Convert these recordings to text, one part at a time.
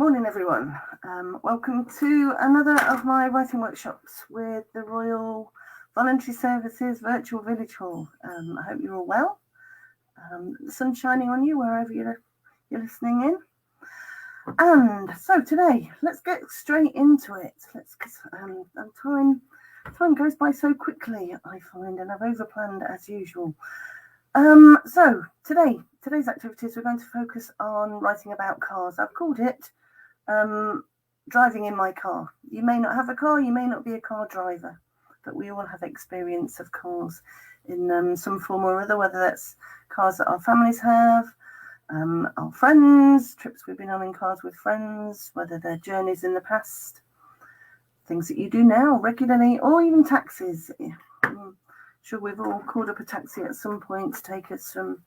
Morning everyone. Welcome to another of my writing workshops with the Royal Voluntary Services Virtual Village Hall. I hope you're all well. The sun's shining on you wherever you're listening in. And so today, let's get straight into it. Time goes by so quickly, I find, and I've overplanned as usual. So today's activities, we're going to focus on writing about cars. I've called it driving in my car. You may not have a car, you may not be a car driver, but we all have experience of cars in some form or other, whether that's cars that our families have, our friends, trips we've been on in cars with friends, whether they're journeys in the past, things that you do now regularly, or even taxis. I'm sure we've all called up a taxi at some point to take us from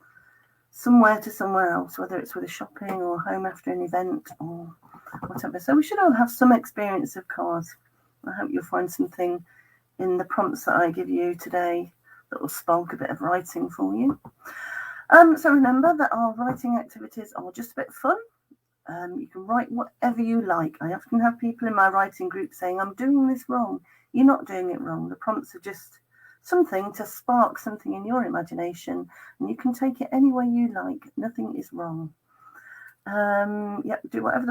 somewhere to somewhere else, whether it's with a shopping or home after an event or whatever. So we should all have some experience of cars. I hope you'll find something in the prompts that I give you today that will spark a bit of writing for you. So remember that our writing activities are just a bit fun. You can write whatever you like. I often have people in my writing group saying, I'm doing this wrong. You're not doing it wrong. The prompts are just something to spark something in your imagination, and you can take it any way you like. Nothing is wrong. Do whatever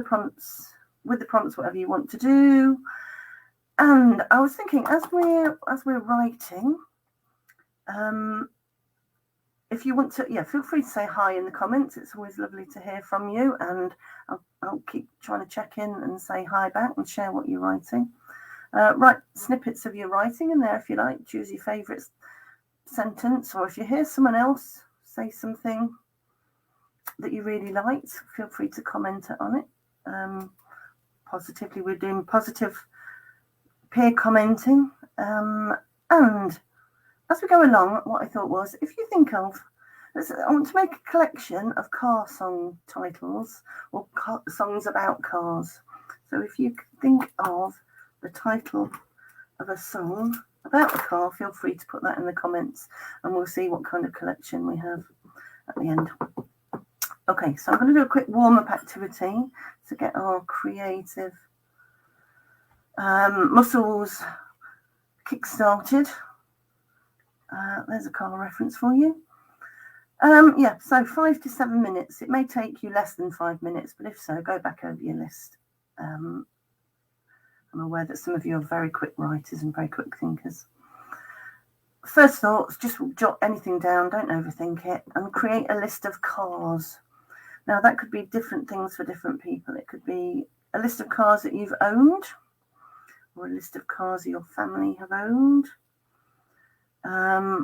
with the prompts, whatever you want to do. And I was thinking, as we're writing, if you want to, feel free to say hi in the comments. It's always lovely to hear from you, and I'll keep trying to check in and say hi back and share what you're writing. Write snippets of your writing in there if you like. Choose your favourite sentence, or if you hear someone else say something that you really liked, feel free to comment on it. Positively, we're doing positive peer commenting. And as we go along, what I thought was, if you think of, I want to make a collection of car song titles or songs about cars. So if you think of the title of a song about a car, feel free to put that in the comments and we'll see what kind of collection we have at the end. Okay, so I'm going to do a quick warm-up activity to get our creative muscles kick-started. There's a car reference for you. So 5 to 7 minutes. It may take you less than 5 minutes, but if so, go back over your list. I'm aware that some of you are very quick writers and very quick thinkers. First thoughts, just jot anything down, don't overthink it, and create a list of cars. Now, that could be different things for different people. It could be a list of cars that you've owned, or a list of cars that your family have owned,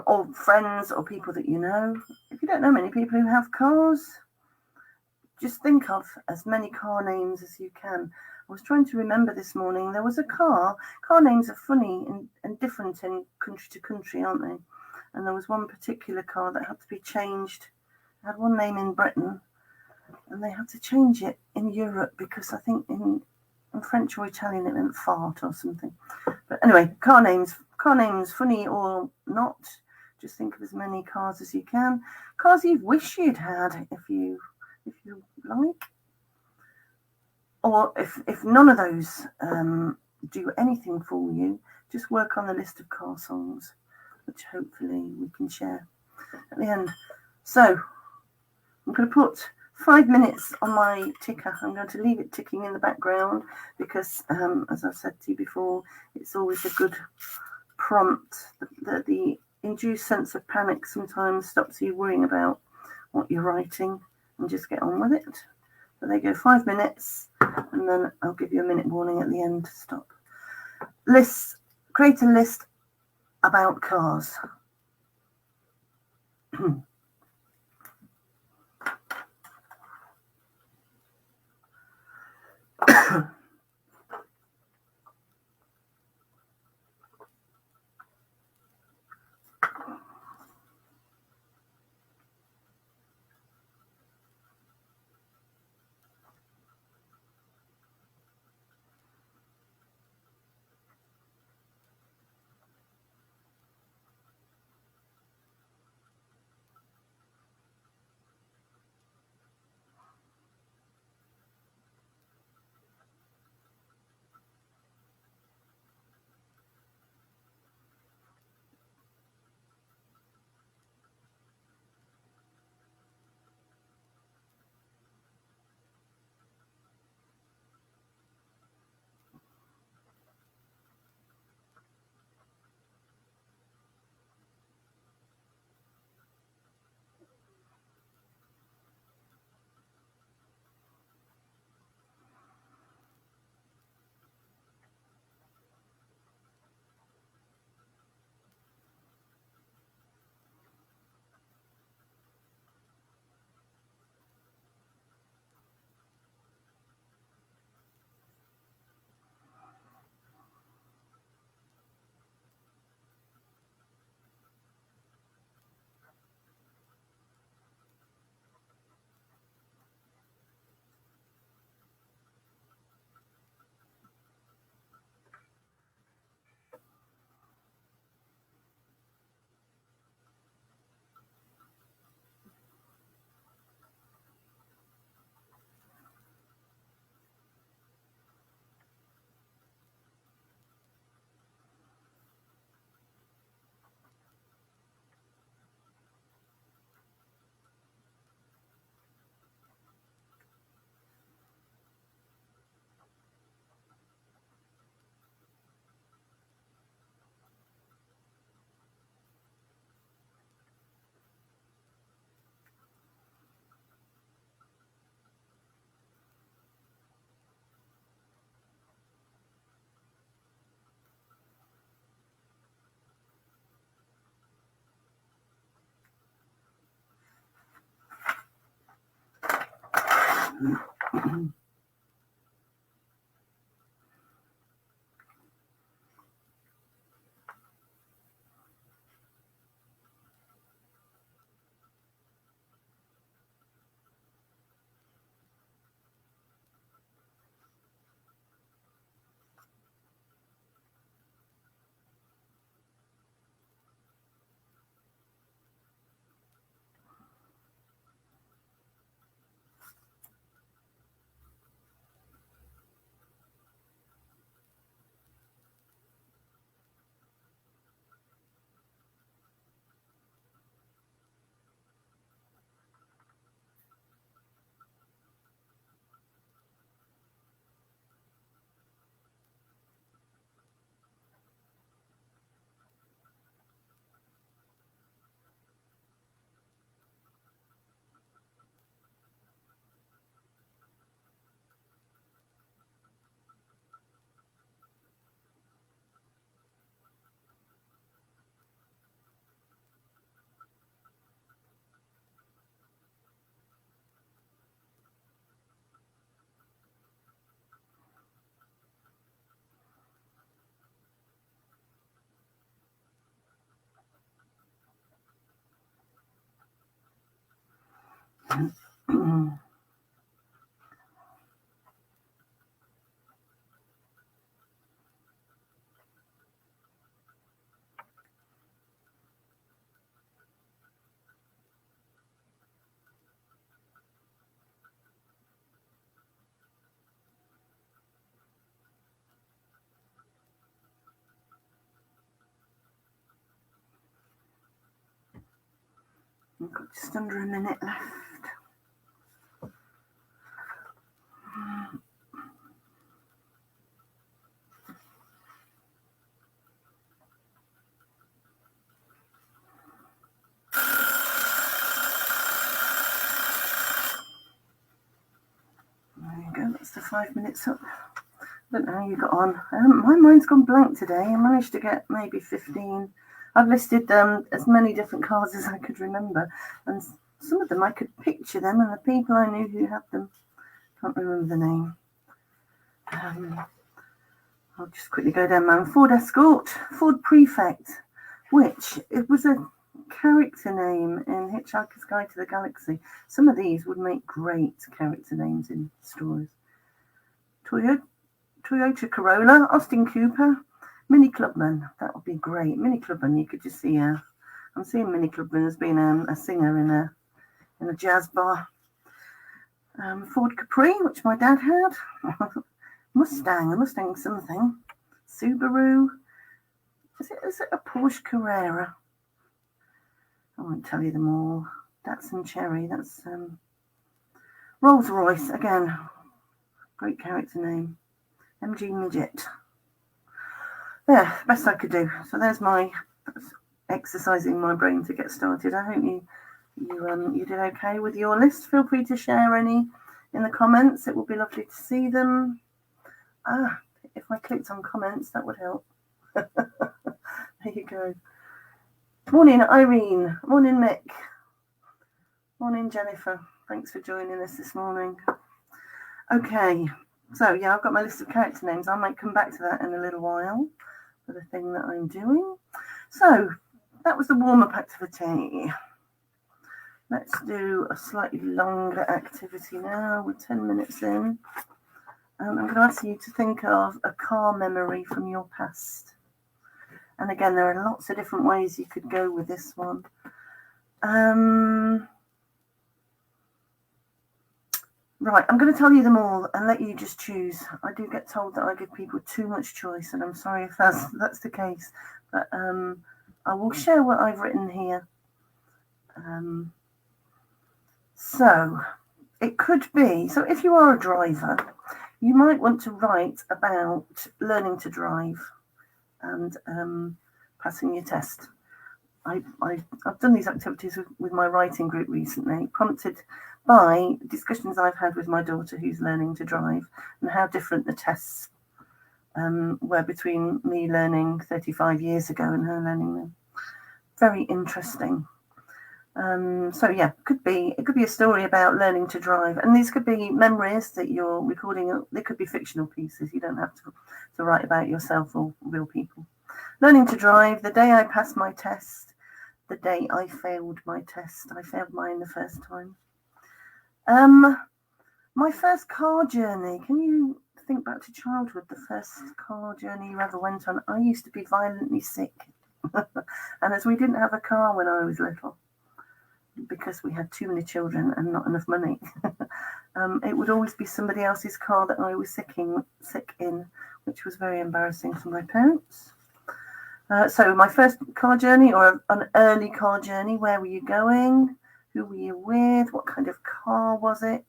or friends or people that you know. If you don't know many people who have cars, just think of as many car names as you can. I was trying to remember this morning, there was a car names are funny and different in country to country, aren't they? And there was one particular car that had to be changed. It had one name in Britain and they had to change it in Europe because I think in French or Italian it meant fart or something. But anyway, car names, funny or not, just think of as many cars as you can. Cars you wish you'd had if you like. Or if none of those do anything for you, just work on the list of car songs, which hopefully we can share at the end. So I'm going to put 5 minutes on my ticker. I'm going to leave it ticking in the background because, as I've said to you before, it's always a good prompt. The induced sense of panic sometimes stops you worrying about what you're writing and just get on with it. So there you go, 5 minutes, and then I'll give you a minute warning at the end to stop. Create a list about cars. I've got just under a minute left. There you go, that's the 5 minutes up. I don't know how you got on. My mind's gone blank today. I managed to get maybe 15. I've listed as many different cars as I could remember, and some of them I could picture them, and the people I knew who had them. Can't remember the name. I'll just quickly go down mine. Ford Escort, Ford Prefect, which it was a character name in Hitchhiker's Guide to the Galaxy. Some of these would make great character names in stories. Toyota Corolla, Austin Cooper, Mini Clubman. That would be great. Mini Clubman, you could just see I'm seeing Mini Clubman as being a singer in a jazz bar. Ford Capri, which my dad had. Mustang something. Subaru. Is it a Porsche Carrera? I won't tell you them all. Datsun Cherry. That's Rolls Royce again. Great character name. MG Midget. There, best I could do. So there's my exercising my brain to get started. I hope you did okay with your list. Feel free to share any in the comments. It will be lovely to see them. If I clicked on comments, that would help. There you go. Morning, Irene. Morning, Mick. Morning, Jennifer. Thanks for joining us this morning. Okay. So, yeah, I've got my list of character names. I might come back to that in a little while for the thing that I'm doing. So, that was the warm-up activity. Let's do a slightly longer activity now. We're 10 minutes in. I'm going to ask you to think of a car memory from your past. And again, there are lots of different ways you could go with this one. Right, I'm going to tell you them all and let you just choose. I do get told that I give people too much choice, and I'm sorry if that's the case. But I will share what I've written here. So it could be, so if you are a driver, you might want to write about learning to drive and passing your test. I've done these activities with my writing group recently, prompted by discussions I've had with my daughter who's learning to drive and how different the tests were between me learning 35 years ago and her learning them. Very interesting. So yeah, it could be a story about learning to drive, and these could be memories that you're recording. They could be fictional pieces. You don't have to write about yourself or real people. Learning to drive. The day I passed my test. The day I failed my test. I failed mine the first time. My first car journey. Can you think back to childhood? The first car journey you ever went on. I used to be violently sick, and as we didn't have a car when I was little, because we had too many children and not enough money, it would always be somebody else's car that I was sick in, which was very embarrassing for my parents. So my first car journey, or an early car journey, where were you going? Who were you with? What kind of car was it?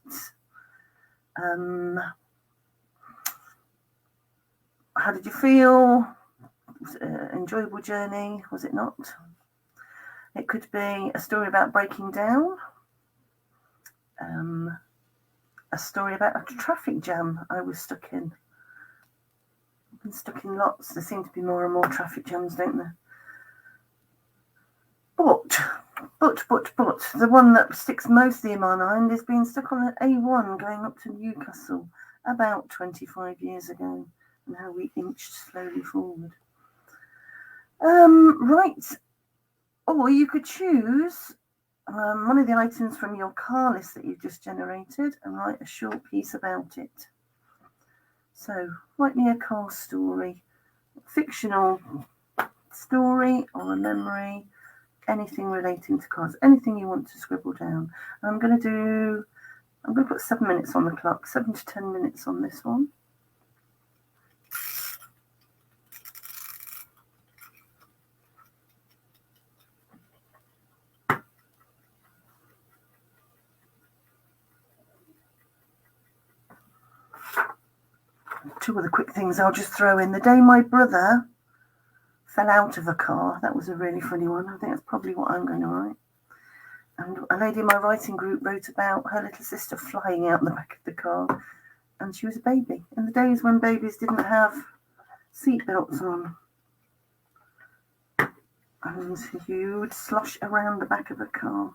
How did you feel? Was it an enjoyable journey? Was it not? It could be a story about breaking down. A story about a traffic jam I was stuck in. I've been stuck in lots. There seem to be more and more traffic jams, don't there? But the one that sticks mostly in my mind is being stuck on an A1 going up to Newcastle about 25 years ago, and how we inched slowly forward. Right. Or you could choose one of the items from your car list that you've just generated and write a short piece about it. So write me a car story, fictional story or a memory, anything relating to cars, anything you want to scribble down. I'm going to put 7 minutes on the clock, 7 to 10 minutes on this one. Two other quick things I'll just throw in. The day my brother fell out of a car. That was a really funny one. I think that's probably what I'm going to write. And a lady in my writing group wrote about her little sister flying out the back of the car. And she was a baby. In the days when babies didn't have seatbelts on. And you would slosh around the back of a car.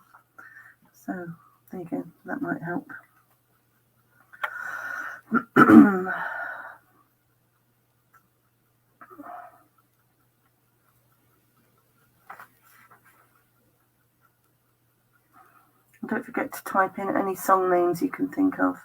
So, there you go. That might help. Don't forget to type in any song names you can think of.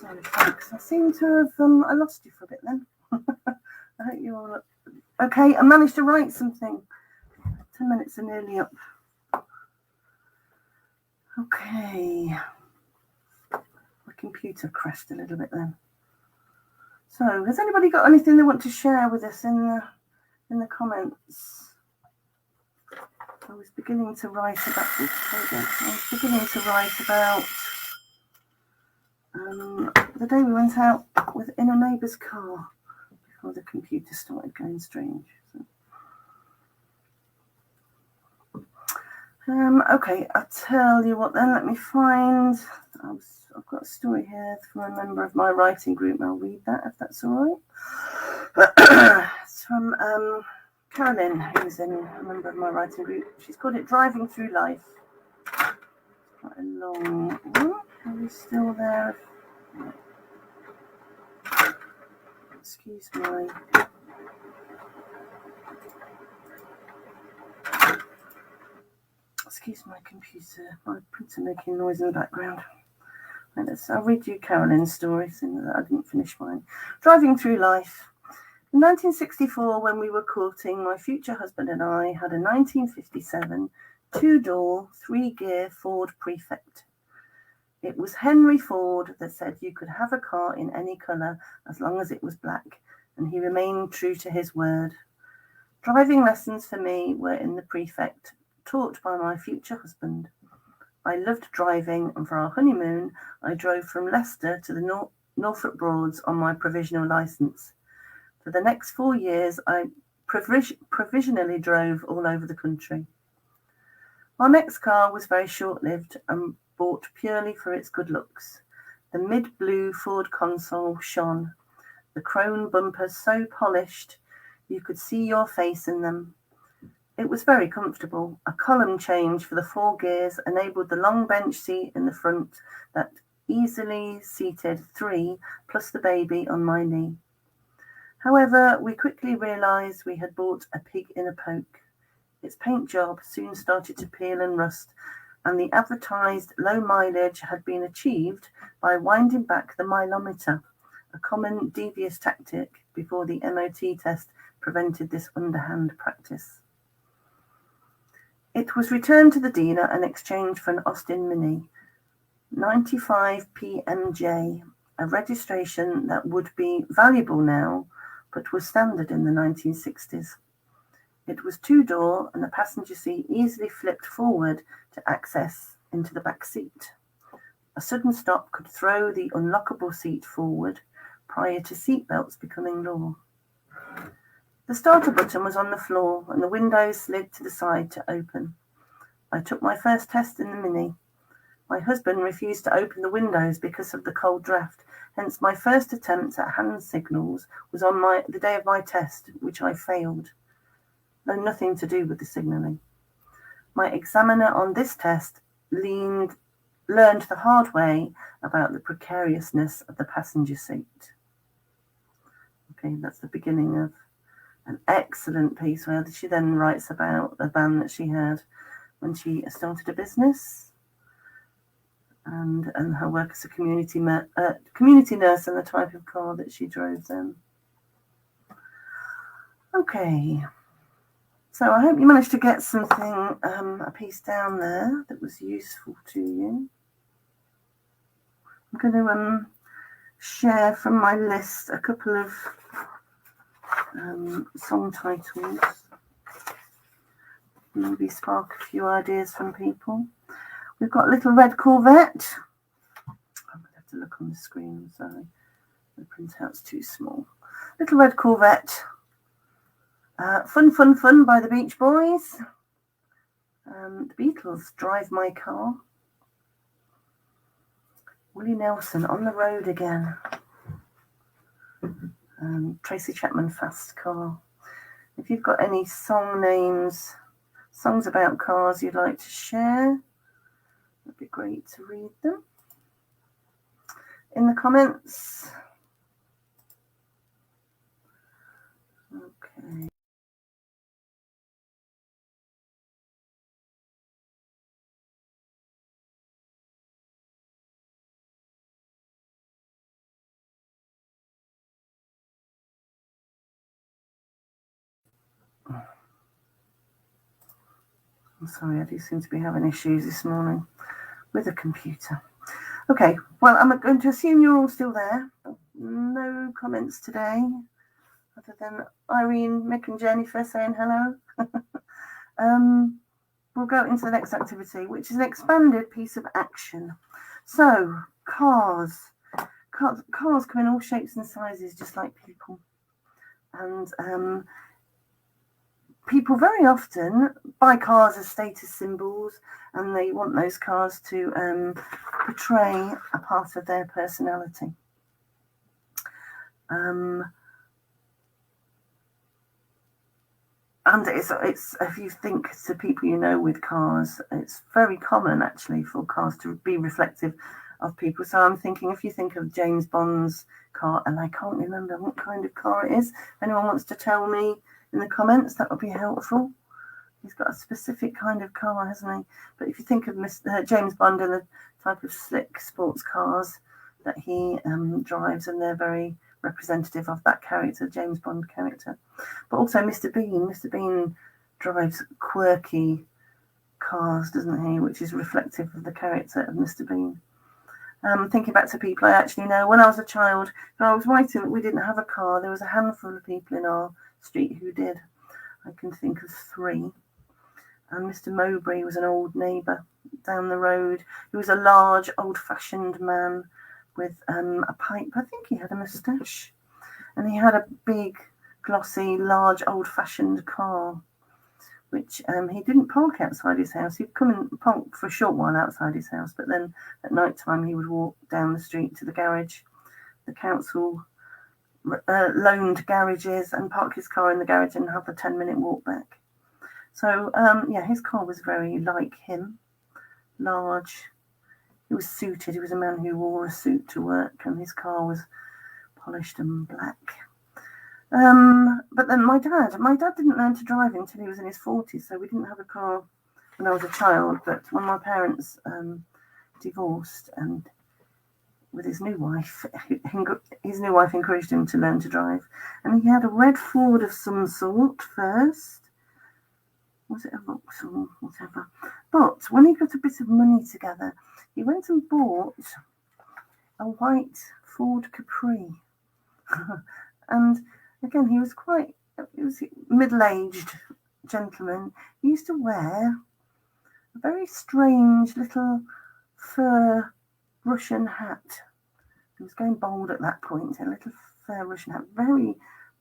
Sorry, folks. I seem to have I lost you for a bit then. I hope you all okay. I managed to write something. 10 minutes are nearly up. Okay. My computer crashed a little bit then. So, has anybody got anything they want to share with us in the comments? I was beginning to write about. The day we went out in a neighbour's car before the computer started going strange. Okay, I'll tell you what then. Let me find. I've got a story here from a member of my writing group. I'll read that if that's all right. It's from Carolyn, who's a member of my writing group. She's called it Driving Through Life. Quite a long one. Are we still there? Excuse my computer. My printer making noise in the background. I'll read you Carolyn's story, seeing that I didn't finish mine. Driving Through Life. In 1964, when we were courting, my future husband and I had a 1957 two-door, three-gear Ford Prefect. It was Henry Ford that said you could have a car in any colour as long as it was black, and he remained true to his word. Driving lessons for me were in the Prefect, taught by my future husband. I loved driving, and for our honeymoon, I drove from Leicester to the Norfolk Broads on my provisional licence. For the next 4 years, I provisionally drove all over the country. Our next car was very short-lived and bought purely for its good looks. The mid-blue Ford console shone, the chrome bumpers so polished you could see your face in them. It was very comfortable. A column change for the 4 gears enabled the long bench seat in the front that easily seated 3 plus the baby on my knee. However, we quickly realised we had bought a pig in a poke. Its paint job soon started to peel and rust, and the advertised low mileage had been achieved by winding back the mileometer, a common devious tactic before the MOT test prevented this underhand practice. It was returned to the dealer and exchanged for an Austin Mini 95 PMJ, a registration that would be valuable now, but was standard in the 1960s. It was two-door, and the passenger seat easily flipped forward to access into the back seat. A sudden stop could throw the unlockable seat forward prior to seatbelts becoming law. The starter button was on the floor, and the windows slid to the side to open. I took my first test in the Mini. My husband refused to open the windows because of the cold draft, hence my first attempt at hand signals was on the day of my test, which I failed. Though nothing to do with the signalling. My examiner on this test learned the hard way about the precariousness of the passenger seat. Okay, that's the beginning of an excellent piece where she then writes about the van that she had when she started a business and her work as a community nurse and the type of car that she drove then. Okay. So I hope you managed to get something, a piece down there that was useful to you. I'm going to share from my list a couple of song titles. Maybe spark a few ideas from people. We've got Little Red Corvette. I'm going to have to look on the screen, I'm sorry. The printout's too small. Little Red Corvette. Fun, Fun, Fun by the Beach Boys. The Beatles, Drive My Car. Willie Nelson, On the Road Again. Tracy Chapman, Fast Car. If you've got any song names, songs about cars you'd like to share, it'd be great to read them in the comments. Okay. I'm sorry, I do seem to be having issues this morning with the computer. Okay, well, I'm going to assume you're all still there. No comments today, other than Irene, Mick and Jennifer saying hello. We'll go into the next activity, which is an expanded piece of action. So, cars. Cars come in all shapes and sizes, just like people. And people very often buy cars as status symbols, and they want those cars to portray a part of their personality. And it's if you think to people you know with cars, it's very common actually for cars to be reflective of people. So I'm thinking, if you think of James Bond's car, and I can't remember what kind of car it is, if anyone wants to tell me in the comments, that would be helpful. He's got a specific kind of car, hasn't he? But if you think of James Bond and the type of slick sports cars that he drives, and they're very representative of that character, James Bond character. But also Mr. Bean. Mr. Bean drives quirky cars, doesn't he? Which is reflective of the character of Mr. Bean. Thinking back to people I actually know, when I was a child, when I was writing that we didn't have a car, there was a handful of people in our street who did. I can think of 3. And Mr. Mowbray was an old neighbour down the road. He was a large, old-fashioned man with a pipe. I think he had a moustache. And he had a big, glossy, large, old-fashioned car, which he didn't park outside his house. He'd come and park for a short while outside his house, but then at night time he would walk down the street to the garage. The council loaned garages and park his car in the garage and have a 10-minute walk back. So, his car was very like him, large. He was suited. He was a man who wore a suit to work, and his car was polished and black. But then my dad didn't learn to drive until he was in his 40s, so we didn't have a car when I was a child. But when my parents divorced, and with his new wife encouraged him to learn to drive, and he had a red Ford of some sort first. Was it a Vauxhall, whatever? But when he got a bit of money together, he went and bought a white Ford Capri. And again, he was a middle-aged gentleman. He used to wear a very strange little fur Russian hat. He was going bald at that point, a little fur Russian hat, very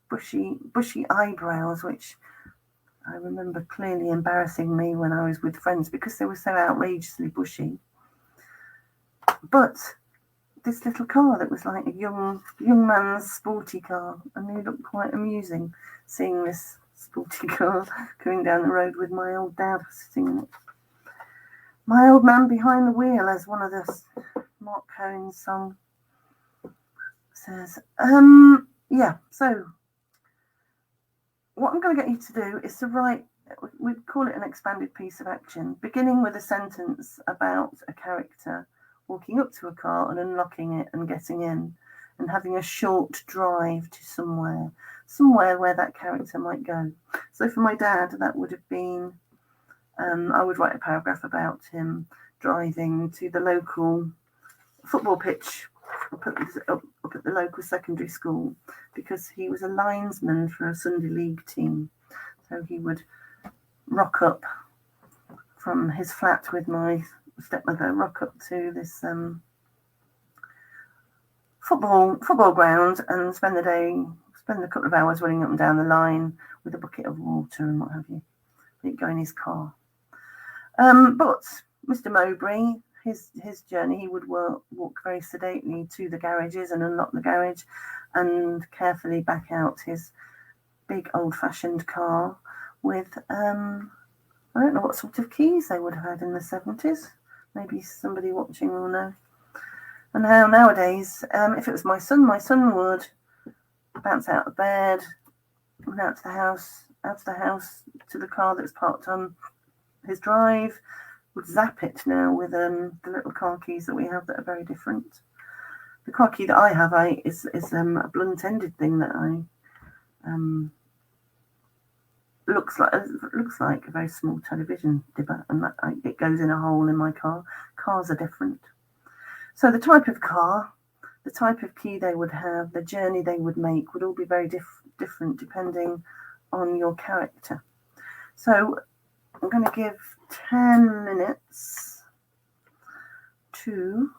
bushy eyebrows, which I remember clearly embarrassing me when I was with friends because they were so outrageously bushy. But this little car that was like a young man's sporty car, and he looked quite amusing seeing this sporty car going down the road with my old dad sitting in it. My old man behind the wheel, as one of the Mark Cohen's song says. So what I'm going to get you to do is to write, we'd call it an expanded piece of action, beginning with a sentence about a character walking up to a car and unlocking it and getting in, and having a short drive to somewhere where that character might go. So for my dad, that would have been, I would write a paragraph about him driving to the local football pitch up at the local secondary school, because he was a linesman for a Sunday league team. So he would rock up from his flat with my stepmother, rock up to this football ground and spend a couple of hours running up and down the line with a bucket of water and what have you. He'd go in his car. But Mr. Mowbray, his journey, he would walk very sedately to the garages and unlock the garage and carefully back out his big old-fashioned car with, I don't know what sort of keys they would have had in the 70s. Maybe somebody watching will know. And how nowadays, if it was my son would bounce out of bed, run out to the house, to the car that's parked on his drive, would zap it now with the little car keys that we have that are very different. The car key that I have is a blunt-ended thing that I looks like a very small television dibber, and it goes in a hole in my car. Cars are different. So the type of car, the type of key they would have, the journey they would make would all be very different depending on your character. So I'm going to give 10 minutes to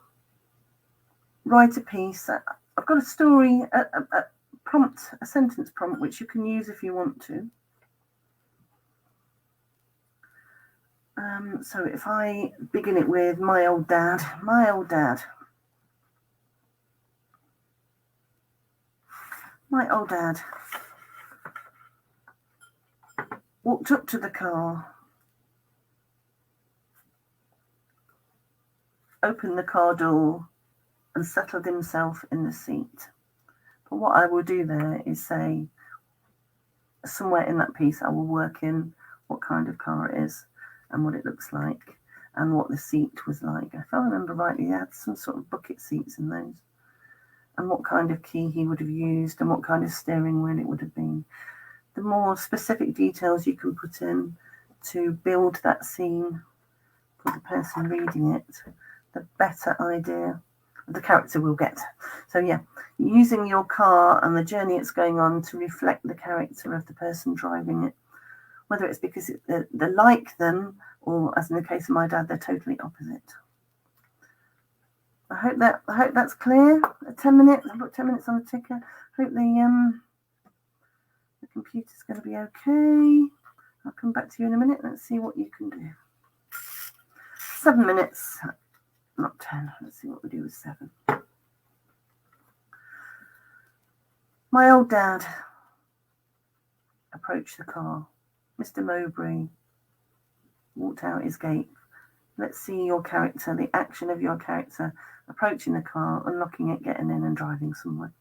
write a piece. I've got a story, a sentence prompt, which you can use if you want to. So if I begin it with my old dad walked up to the car, opened the car door and settled himself in the seat. But what I will do there is say, somewhere in that piece I will work in what kind of car it is and what it looks like and what the seat was like. If I remember rightly, he had some sort of bucket seats in those, and what kind of key he would have used and what kind of steering wheel it would have been. The more specific details you can put in to build that scene for the person reading it, the better idea the character will get. So yeah, using your car and the journey it's going on to reflect the character of the person driving it, whether it's because they're like them or, as in the case of my dad, they're totally opposite. I hope that's clear. 10 minutes. I've got 10 minutes on the ticker. Hope the computer's going to be okay. I'll come back to you in a minute. Let's see what you can do. 7 minutes, not 10. Let's see what we do with 7. My old dad approached the car. Mr. Mowbray walked out his gate. Let's see your character, the action of your character approaching the car, unlocking it, getting in and driving somewhere.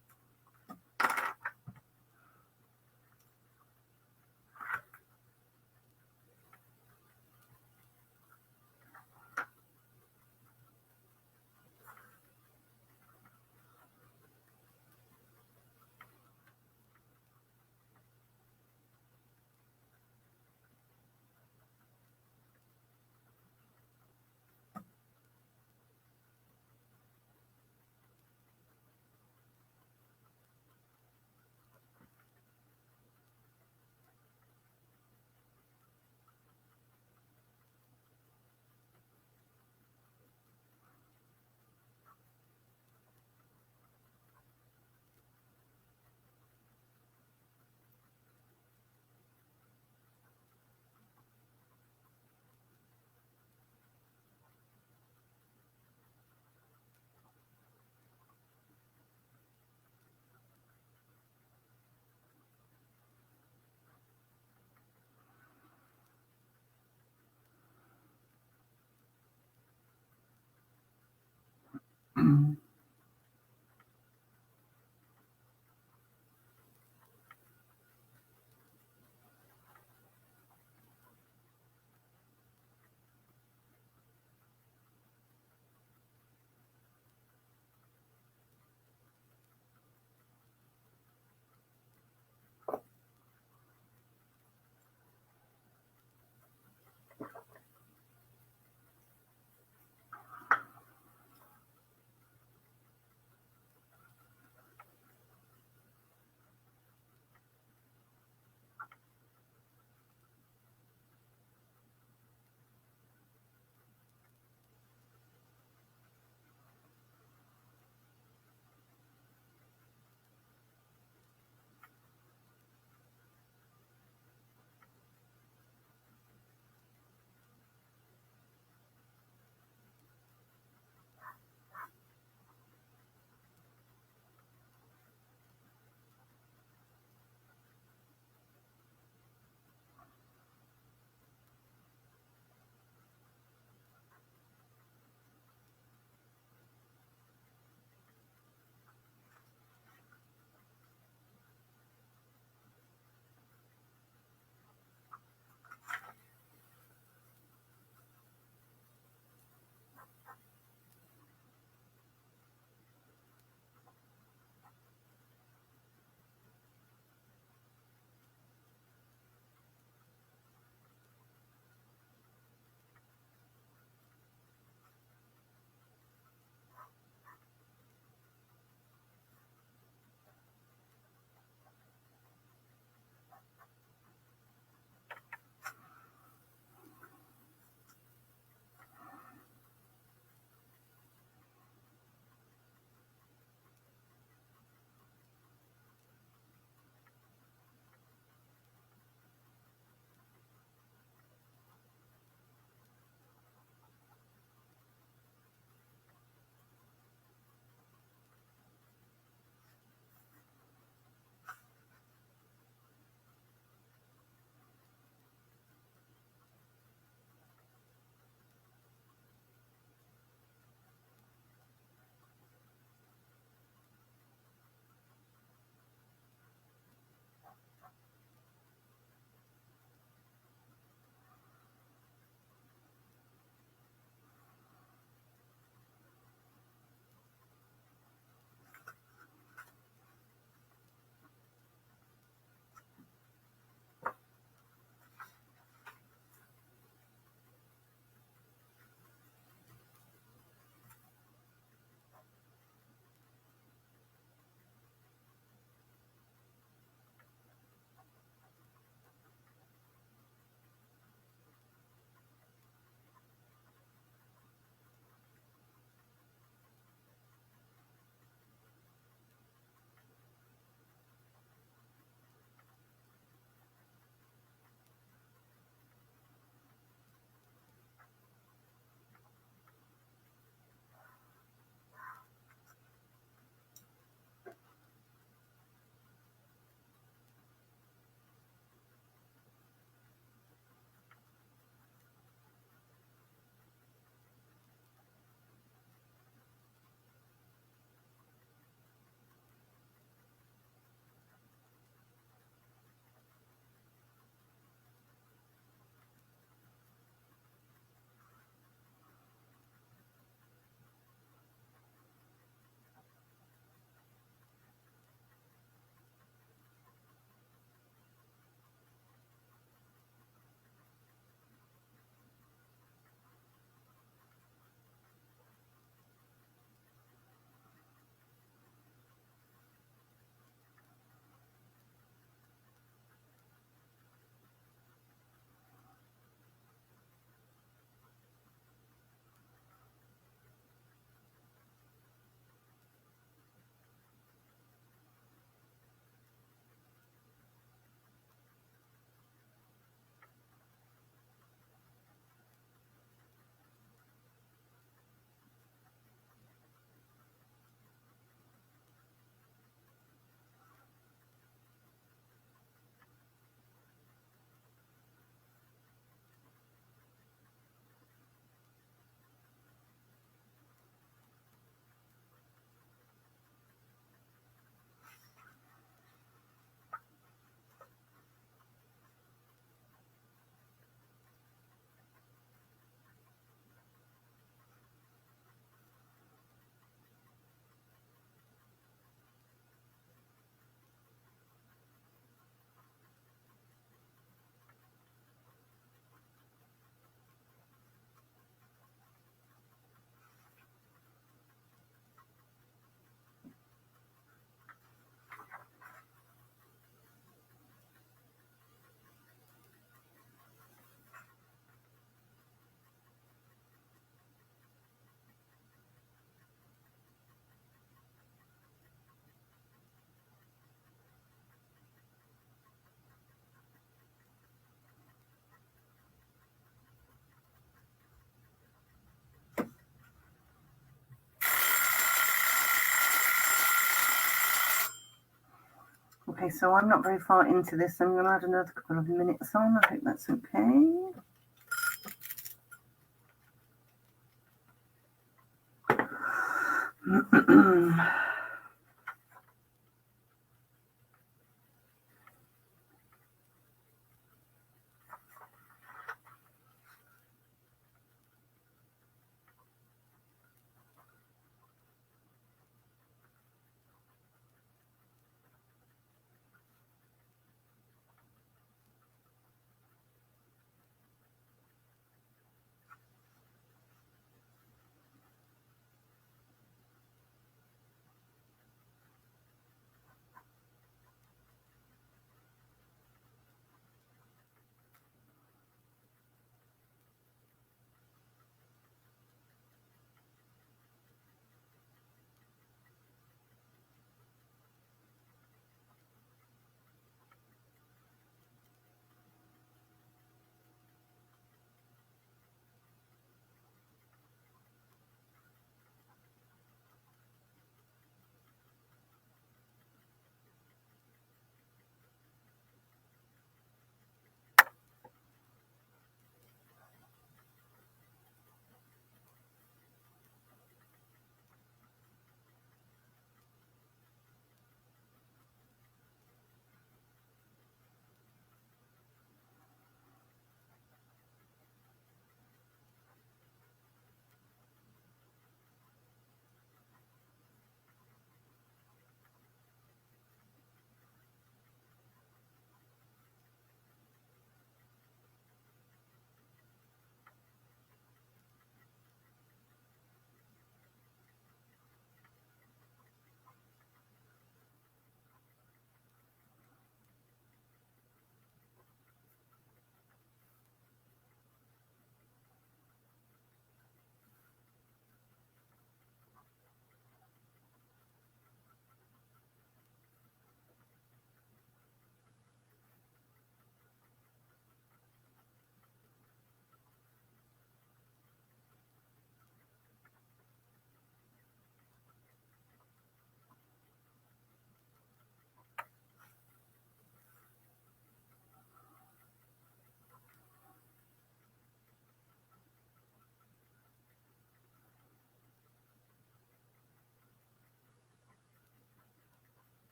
Okay, so I'm not very far into this. I'm going to add another couple of minutes on. I hope that's okay.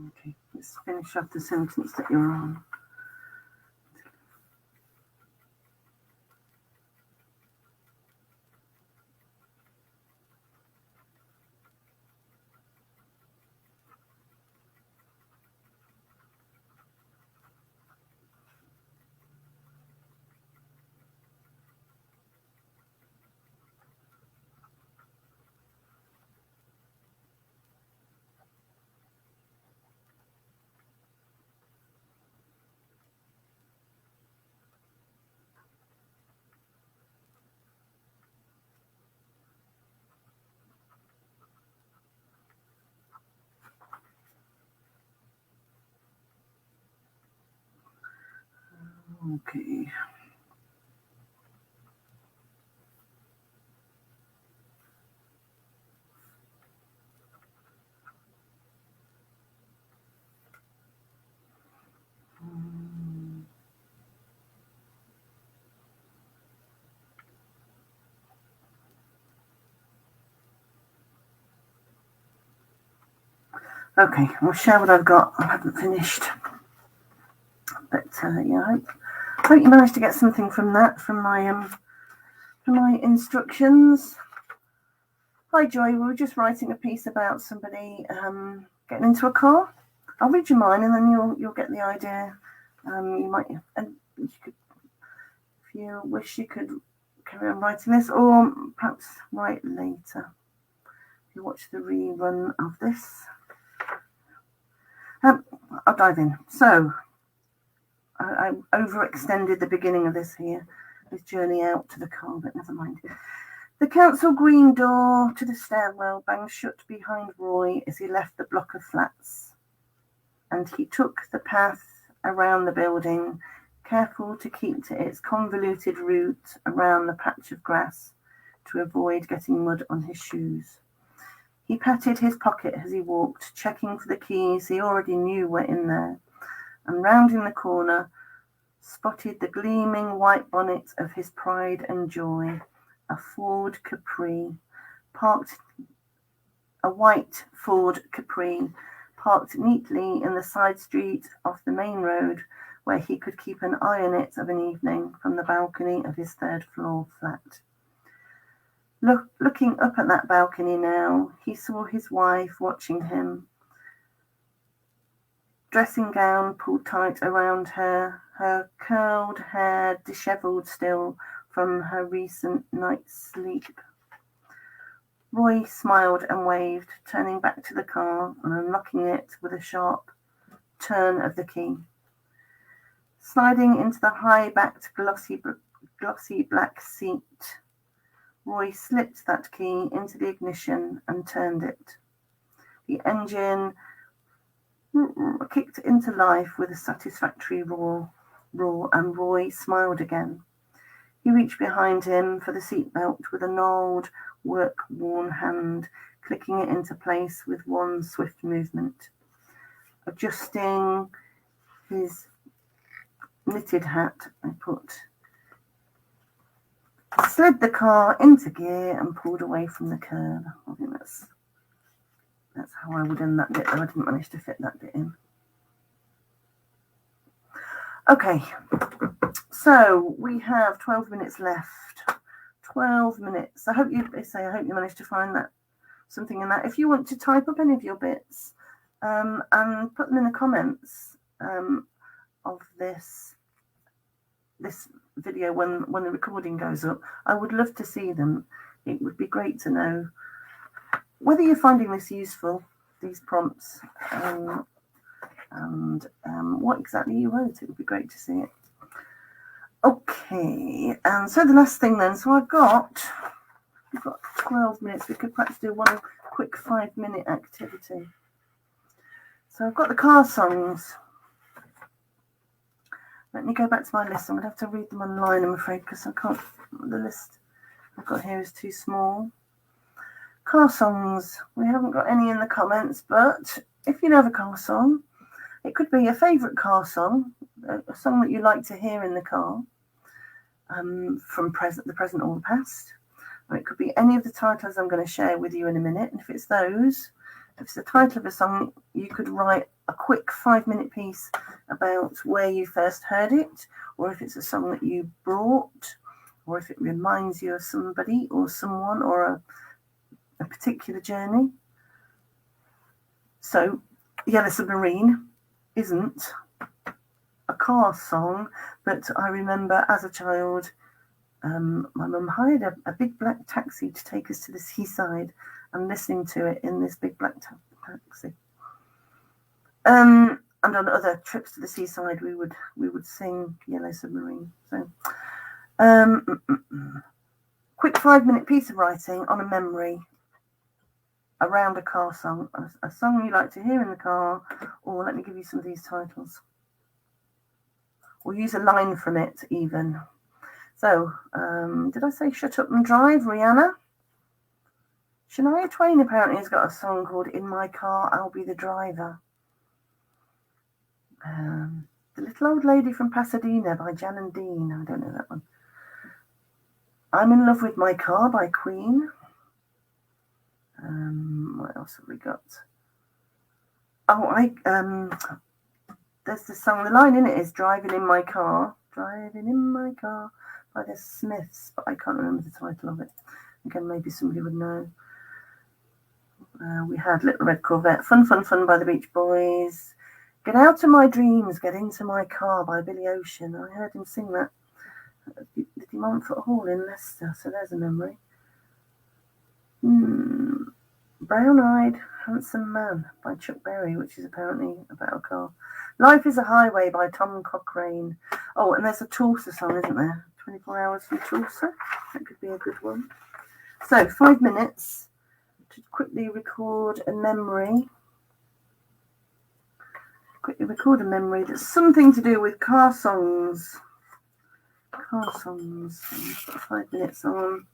Okay, let's finish up the sentence that you're on. Okay. Okay, I'll share what I've got. I haven't finished. But yeah, I hope you managed to get something from that, from my instructions. Hi Joy, we were just writing a piece about somebody getting into a car. I'll read you mine and then you'll get the idea. You might, and you could, if you wish, you could carry on writing this, or perhaps write later. If you watch the rerun of this, I'll dive in. So I overextended the beginning of this here, this journey out to the car, but never mind. The council green door to the stairwell banged shut behind Roy as he left the block of flats, and he took the path around the building, careful to keep to its convoluted route around the patch of grass to avoid getting mud on his shoes. He patted his pocket as he walked, checking for the keys he already knew were in there, and rounding the corner, spotted the gleaming white bonnet of his pride and joy, a white Ford Capri, parked neatly in the side street off the main road, where he could keep an eye on it of an evening from the balcony of his third-floor flat. Looking up at that balcony now, he saw his wife watching him, dressing gown pulled tight around her, her curled hair dishevelled still from her recent night's sleep. Roy smiled and waved, turning back to the car and unlocking it with a sharp turn of the key. Sliding into the high-backed, glossy black seat, Roy slipped that key into the ignition and turned it. The engine kicked into life with a satisfactory roar, and Roy smiled again. He reached behind him for the seatbelt with a gnarled, work-worn hand, clicking it into place with one swift movement. Adjusting his knitted hat, slid the car into gear and pulled away from the curb. I think that's how I would end that bit, though I didn't manage to fit that bit in. Okay, so we have 12 minutes left. 12 minutes. I hope you managed to find that something in that. If you want to type up any of your bits and put them in the comments of this video when the recording goes up, I would love to see them. It would be great to know whether you're finding this useful, these prompts, and what exactly you wrote. It would be great to see it. Okay, and so the last thing then, so we've got 12 minutes. We could perhaps do one quick 5-minute activity. So I've got the car songs. Let me go back to my list. I'm going to have to read them online, I'm afraid, because I can't, the list I've got here is too small. Car songs. We haven't got any in the comments, but if you know a car song, it could be a favourite car song, a song that you like to hear in the car, from the present or the past. Or it could be any of the titles I'm going to share with you in a minute. And if it's those, if it's the title of a song, you could write a quick 5-minute piece about where you first heard it, or if it's a song that you brought, or if it reminds you of somebody or someone or a particular journey. So Yellow Submarine isn't a car song, but I remember as a child, my mum hired a big black taxi to take us to the seaside and listening to it in this big black taxi. And on other trips to the seaside, we would sing Yellow Submarine. So, quick 5-minute piece of writing on a memory around a car song, a song you like to hear in the car, or let me give you some of these titles. or use a line from it even. So, did I say Shut Up and Drive, Rihanna? Shania Twain apparently has got a song called In My Car, I'll Be the Driver. The Little Old Lady from Pasadena by Jan and Dean. I don't know that one. I'm in Love with My Car by Queen. What else have we got? Oh, there's the song, the line in it is Driving in My Car by the Smiths, but I can't remember the title of it. Again, maybe somebody would know. We had Little Red Corvette, Fun, Fun, Fun by the Beach Boys. Get Out of My Dreams, Get Into My Car by Billy Ocean. I heard him sing that at the Montfort Hall in Leicester, so there's a memory. Brown-Eyed Handsome Man by Chuck Berry, which is apparently about a car. Life is a Highway by Tom Cochrane. Oh, and there's a Tulsa song, isn't there? 24 Hours from Tulsa. That could be a good one. So, 5 minutes to quickly record a memory. That's something to do with car songs. Car songs. I've got 5 minutes on.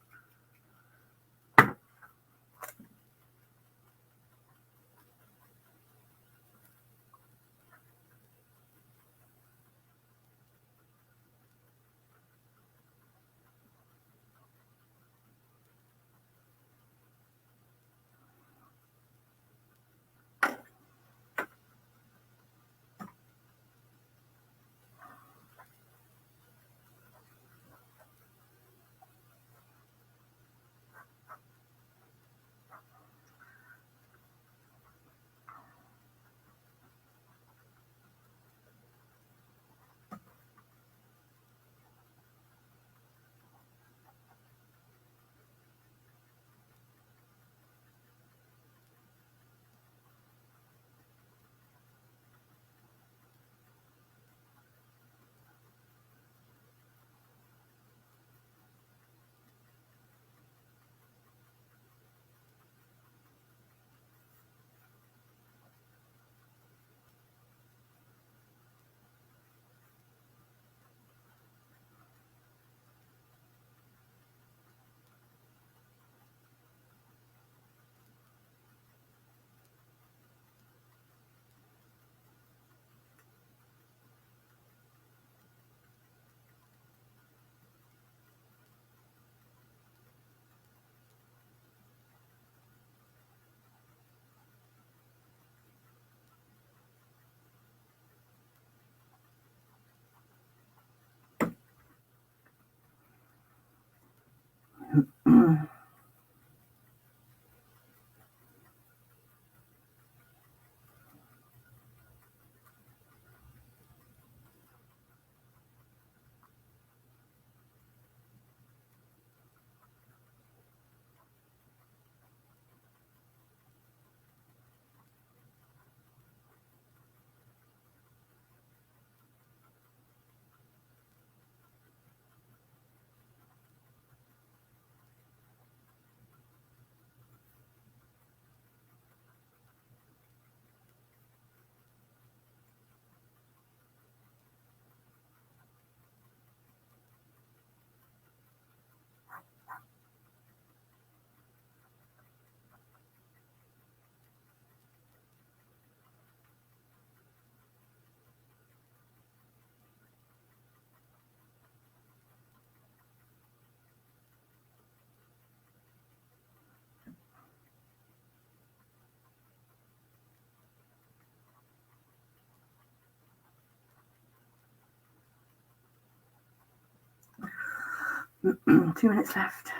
Two minutes left.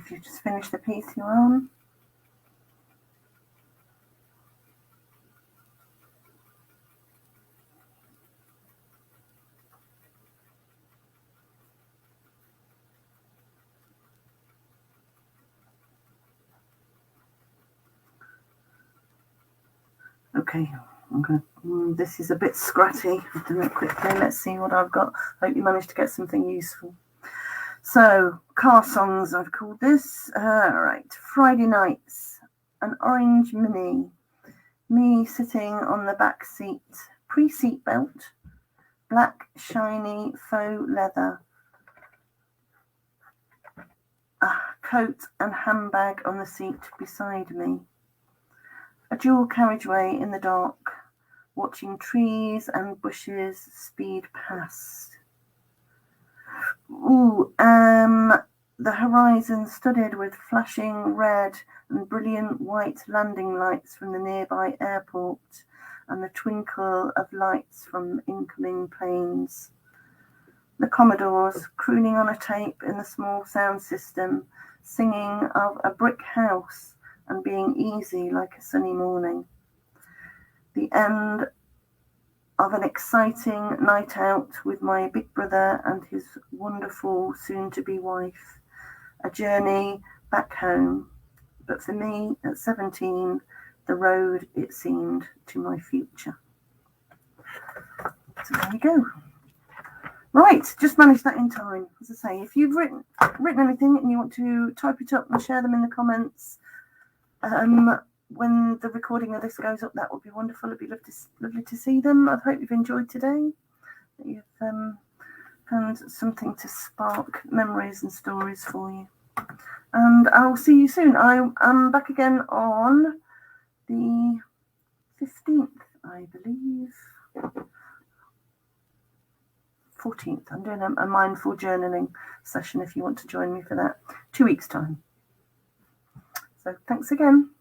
if you've just finished the piece you're on. Okay, this is a bit scratty. I've done it quickly. Let's see what I've got. Hope you managed to get something useful. So, car songs, I've called this. Right, Friday nights, an orange Mini, me sitting on the back seat, pre-seat belt, black shiny faux leather, a coat and handbag on the seat beside me. A dual carriageway in the dark, watching trees and bushes speed past. The horizon studded with flashing red and brilliant white landing lights from the nearby airport and the twinkle of lights from incoming planes. The Commodores crooning on a tape in the small sound system, singing of a brick house and being easy like a sunny morning. The end of an exciting night out with my big brother and his wonderful soon-to-be wife. A journey back home. But for me, at 17, the road, it seemed, to my future. So there you go. Right, just managed that in time. As I say, if you've written anything and you want to type it up and share them in the comments, when the recording of this goes up, that would be wonderful. It'd be lovely to see them. I hope you've enjoyed today. That you've found something to spark memories and stories for you. And I'll see you soon. I am back again on the 15th, I believe. 14th. I'm doing a mindful journaling session if you want to join me for that. 2 weeks' time. So thanks again.